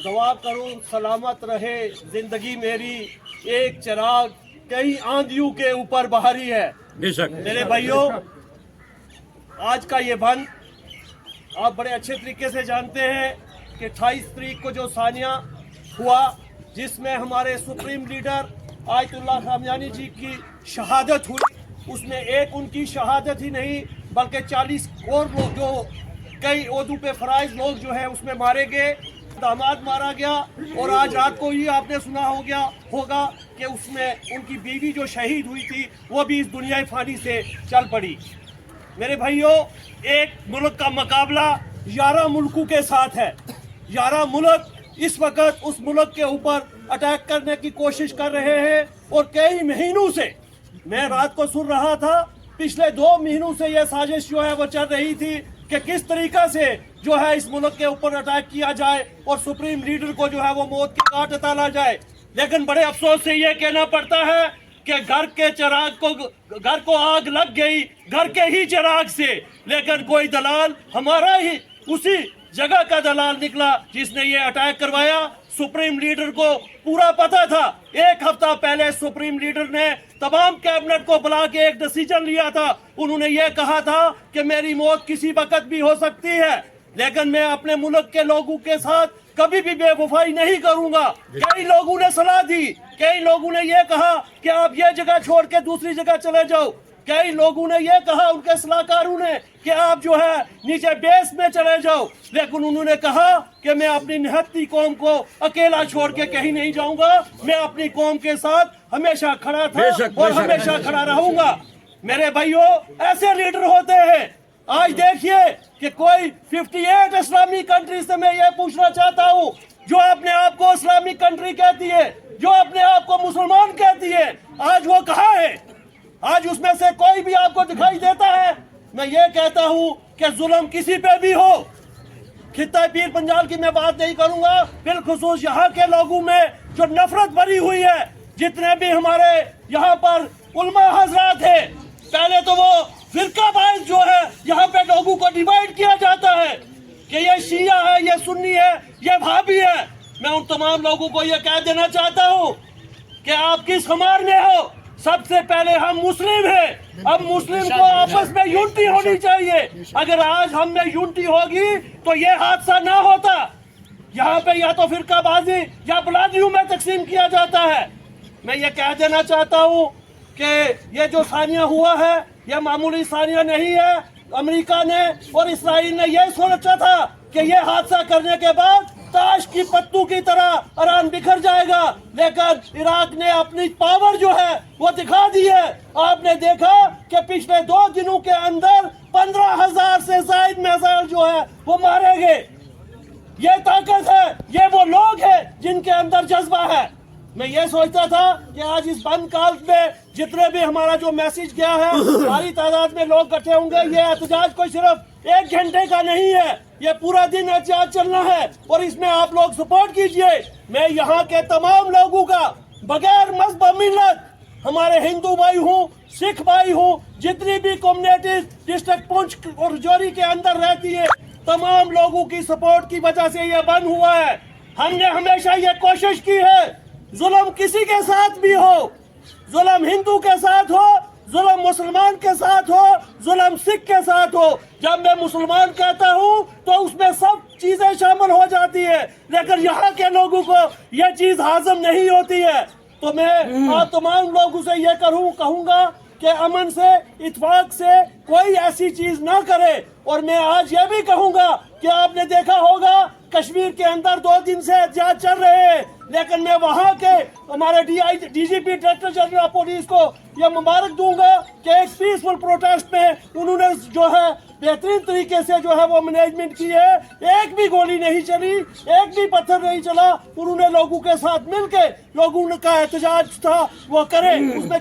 दुआ करूं सलामत रहे जिंदगी मेरी, एक चिराग कई आंधियों के ऊपर बाहरी है। मेरे भाइयों, आज का ये बंद आप बड़े अच्छे तरीके से जानते हैं कि 28 तारीख को जो सानिया हुआ, जिसमें हमारे सुप्रीम लीडर आयतुल्लाह खामयानी जी की शहादत हुई, उसमें एक उनकी शहादत ही नहीं बल्कि 40 और लोग जो कई ओहदों पे फराइज लोग जो है उसमें मारे गए, दामाद मारा गया। और आज रात को ही आपने सुना होगा कि उसमें उनकी बीवी जो शहीद हुई थी वो भी इस दुनियाई फानी से चल पड़ी। मेरे भाइयों, एक मुल्क का मुकाबला 11 मुल्कों के साथ है। 11 मुल्क इस वक्त उस मुल्क के ऊपर अटैक करने की कोशिश कर रहे हैं और कई महीनों से, मैं रात को सुन रहा था, पिछले 2 महीनों से यह साजिश जो है वो चल रही थी कि किस तरीका से जो है इस मुल्क के ऊपर अटैक किया जाए और सुप्रीम लीडर को जो है वो मौत की घाट उतारा जाए। लेकिन बड़े अफसोस से ये कहना पड़ता है कि घर को आग लग गई घर के ही चिराग से, लेकिन कोई दलाल हमारा ही उसी जगह का दलाल निकला जिसने ये अटैक करवाया। सुप्रीम लीडर को पूरा पता था। 1 हफ्ता पहले सुप्रीम लीडर ने तमाम कैबिनेट को बुला के एक डिसीजन लिया था। उन्होंने ये कहा था कि मेरी मौत किसी वक्त भी हो सकती है, लेकिन मैं अपने मुल्क के लोगों के साथ कभी भी बेवफाई नहीं करूंगा। कई लोगों ने सलाह दी, कई लोगों ने ये कहा कि आप ये जगह छोड़ के दूसरी जगह चले जाओ, कई लोगों ने ये कहा, उनके सलाहकारों ने, कि आप जो है नीचे बेस में चले जाओ। लेकिन उन्होंने कहा कि मैं अपनी निहत्ती कौम को अकेला छोड़ के कहीं नहीं जाऊंगा, मैं अपनी कौम के साथ हमेशा खड़ा था और हमेशा खड़ा रहूंगा। मेरे भाइयों, ऐसे लीडर होते हैं। आज देखिए कि कोई 58 इस्लामी कंट्री से मैं ये पूछना चाहता हूँ, जो अपने आप को इस्लामिक कंट्री कहती है, जो अपने आप को मुसलमान कहती है, आज वो कहाँ है? आज उसमें से कोई भी आपको दिखाई देता है? मैं ये कहता हूँ कि जुल्म किसी पे भी हो, खित्ता पीर पंजाल की मैं बात नहीं करूंगा, बिलखुसूस यहाँ के लोगों में जो नफरत भरी हुई है, जितने भी हमारे यहाँ पर उलमा हजरात है, पहले तो वो फिरका वाइज जो है यहाँ पे लोगों को डिवाइड किया जाता है कि ये शिया है, ये सुन्नी है, ये भाभी है। मैं उन तमाम लोगों को ये कह देना चाहता हूँ कि आप किस खमार में हो। सबसे पहले हम मुस्लिम हैं, अब मुस्लिम को आपस में यूनिटी होनी चाहिए। अगर आज हम में यूनिटी होगी तो ये हादसा ना होता। यहाँ पे या तो फिरकाबाजी या बलादियों में तकसीम किया जाता है। मैं ये कह देना चाहता हूँ कि ये जो सानिया हुआ है ये मामूली सानिया नहीं है। अमेरिका ने और इसराइल ने यह सोचा था कि ये हादसा करने के बाद ताश की पत्तों की तरह ईरान बिखर जाएगा, लेकिन इराक ने अपनी पावर जो है वो दिखा दी है। आपने देखा कि पिछले 2 दिनों के अंदर 15,000 से ज्यादा मिसाइल जो है वो मारे गए। ये ताकत है, ये वो लोग हैं जिनके अंदर जज्बा है। मैं ये सोचता था कि आज इस बंद काल में जितने भी हमारा जो मैसेज गया है, भारी तादाद में लोग इकट्ठे होंगे। ये एहतजाज कोई सिर्फ 1 घंटे का नहीं है, ये पूरा दिन एहतजाज चलना है और इसमें आप लोग सपोर्ट कीजिए। मैं यहाँ के तमाम लोगों का बगैर मजहब मिल्लत, हमारे हिंदू भाई हूँ, सिख भाई हूँ, जितनी भी कम्युनिटी डिस्ट्रिक्ट पुंछ और राजौरी के अंदर रहती है, तमाम लोगों की सपोर्ट की वजह से ये बंद हुआ है। हमने हमेशा ये कोशिश की है, जुल्म किसी के साथ भी हो, जुल्म हिंदू के साथ हो, जुल्म मुसलमान के साथ हो, जुल्म सिख के साथ हो। जब मैं मुसलमान कहता हूँ तो उसमें सब चीजें शामिल हो जाती है, लेकिन यहाँ के लोगों को यह चीज हाजिम नहीं होती है। तो मैं आप तमाम लोगों से ये कहूँगा कि अमन से, इत्फाक से कोई ऐसी चीज ना करे। और मैं आज ये भी कहूँगा कि आपने देखा होगा कश्मीर के अंदर 2 दिन से एहतजाज चल रहे हैं, लेकिन मैं वहाँ के हमारे DGP डायरेक्टर जनरल पुलिस को यह मुबारक दूंगा कि एक पीसफुल प्रोटेस्ट में उन्होंने जो है बेहतरीन तरीके से जो है वो मैनेजमेंट की है। एक भी गोली नहीं चली, एक भी पत्थर नहीं चला। उन्होंने लोगों के साथ मिलके लोगों का एहतजाज था वो करे, उसमें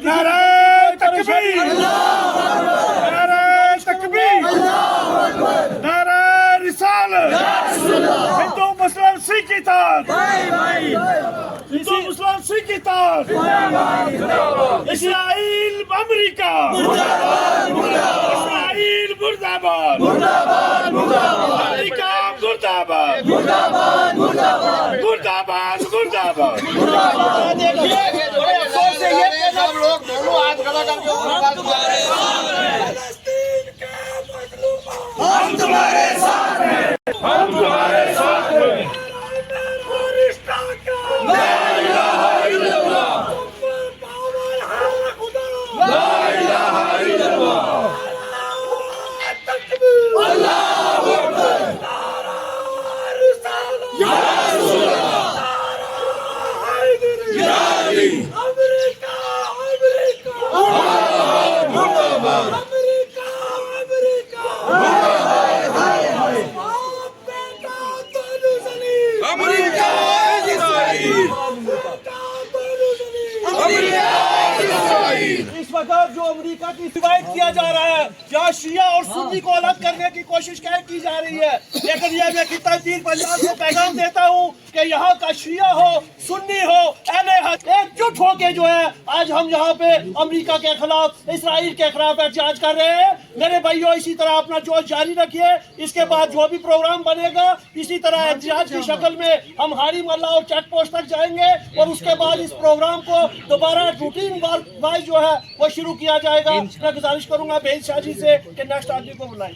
हिंदू मुस्लिम सिख इस्राइल अमेरिका इस्राइल मुर्दाबाद अमेरिका मुर्दाबाद کی روایت کیا جا رہا ہے، جہاں شیعہ اور سنی کو الگ کرنے کی کوشش کی جا رہی ہے، لیکن یہ میں تنظیم پنجاب کو پیغام دیتا ہوں کہ یہاں کا شیعہ ہو، سنی ہو، اہل حق ایک جٹ ہو کے جو ہے آج ہم یہاں پہ امریکہ کے خلاف، اسرائیل کے خلاف احتجاج کر رہے ہیں۔ میرے بھائیوں، اسی طرح اپنا جوش جاری رکھیے، اس کے بعد جو بھی پروگرام بنے گا اسی طرح احتجاج کی شکل میں ہم ہاری محلہ اور چیک پوسٹ تک جائیں گے، اور اس کے بعد اس پروگرام کو دوبارہ روٹین وائز جو ہے وہ شروع کیا جائے گا۔ میں گزارش کروں گا بے شاجی سے کہ نیکسٹ آدمی کو بلائیں۔